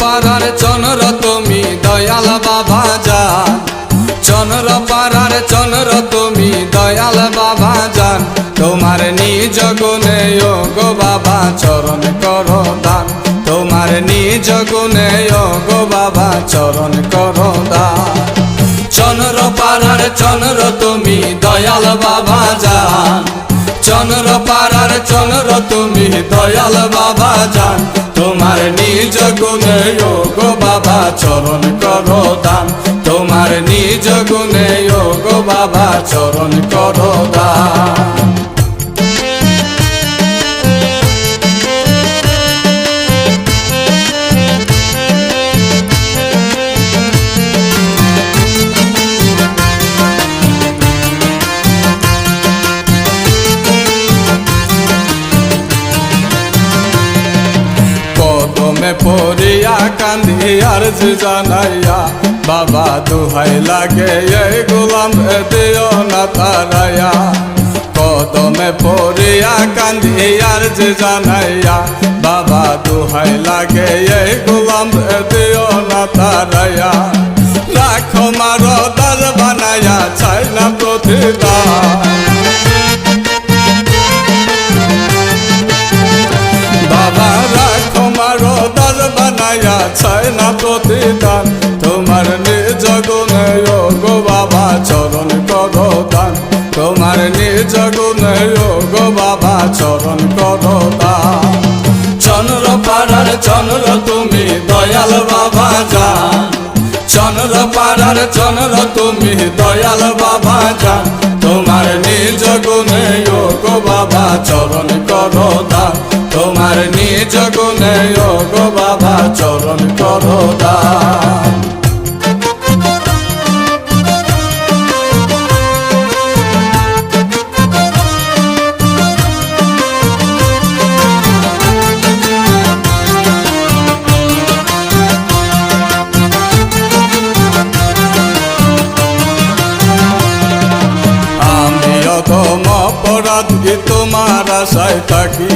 পাড়ার চন্দ্র তুমি দয়াল বাবা জান, চন্দ্রপাড়ার চন্দ্র তুমি দয়াল বাবা জান। তোমার নিজ গুণে ও গো বাবা চরণ করো দান, তোমার নিজ গুণে ও গো বাবা চরণ করো দান। চন্দ্রপাড়ার চন্দ্র তুমি দয়াল বাবা জান, চন্দ্রপাড়ার চন্দ্র তুমি দয়াল বাবা জান। তোমার নিজ গুণে ও গো বাবা চরণ করো দান, তোমার নিজ গুণে ও গো বাবা চরণ করো দান। কদমে পড়িয়া কান্দি আরজি জানাইয়া, বাবা দুহাই লাগে এই গোলাম দিও না তারাইয়া। কদমে পড়িয়া কান্দি আরজি জানাইয়া, বাবা দুহাই লাগে এই গোলাম দিও না তারাইয়া। রাখো মারো দার বানাইয়া চাই না প্রতিদান, বাবা রাখো মারো দার বানাইয়া চাই না প্রতিদান। তোমার নিজ গুণে ও গো বাবা চরণ করো দান, তোমার নিজ গুণে ও গো বাবা চরণ করো দান। চন্দ্রপাড়ার চন্দ্র তুমি দয়াল বাবা জান, চন্দ্রপাড়ার চন্দ্র তুমি দয়াল বাবা জান। তোমার নিজ গুণে ও গো বাবা চরণ করো দান, তোমার নিজ গুণে ও গো বাবা চরণ করো দান। অপরাধী তোমার আশায় থাকি,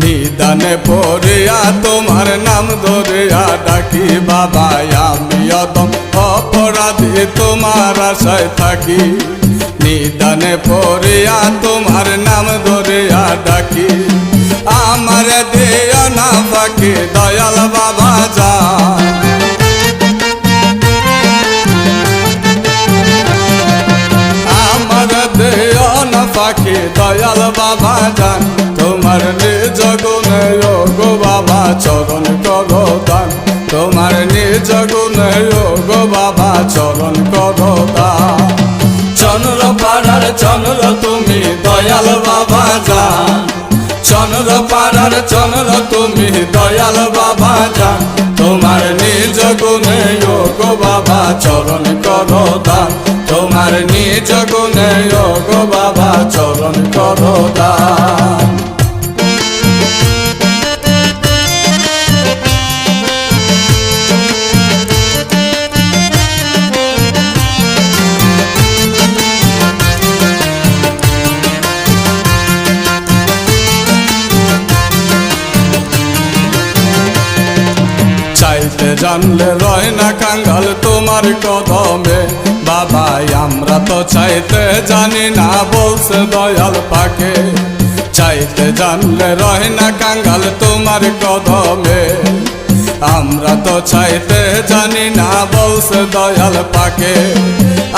নিদানে পড়িয়া তোমার নাম ধরিয়া ডাকি। বাবা আমি অদম অপরাধী তোমার আশায় থাকি, নিদানে পড়িয়া তোমার নাম ধরিয়া ডাকি। আমার দিও না ফাঁকি দয়াল বাবা জান, আমার দিও না ফাঁকি দয়াল বাবা জান। তোমার নিজ গুণে ও গো বাবা চরণ করো দান, তোমার নিজ গুণে ও গো বাবা চরণ করো দান। চন্দ্রপাড়ার চন্দ্র তুমি দয়াল বাবা জান, চন্দ্রপাড়ার চন্দ্র তুমি দয়াল বাবা জান। তোমার নিজ গুণে ও গো বাবা চরণ করো দান, তোমার নিজ গুণে ও গো বাবা চরণ করো দান। চাইতে জানলে রয় না কাঙ্গাল তোমার কদমে, বাবা আমরা তো চাইতে জানি না বলছে দয়াল পাকে। চাইতে জানলে রয় না কাঙ্গাল তোমার কদমে, আমরা তো চাইতে জানি না বলছে দয়াল পাকে।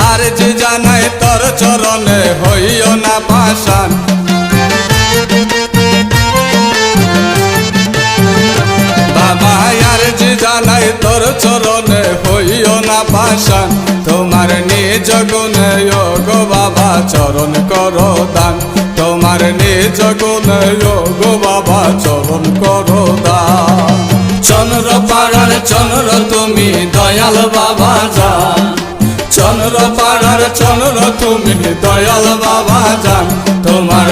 আর যে জানাই তোর চরণে হইও না পাষাণ, বাবা আর যে জানাই তোর চরণে হইও না পাষাণ। তোমার নিজ গুণে ও গো বাবা চরণ করো দান, তোমার নিজ গুণে ও গো বাবা চরণ করো দান। চন্দ্রপাড়ার চন্দ্র তুমি দয়াল বাবা জান, চন্দ্রপাড়ার চন্দ্র তুমি দয়াল বাবা জান। তোমার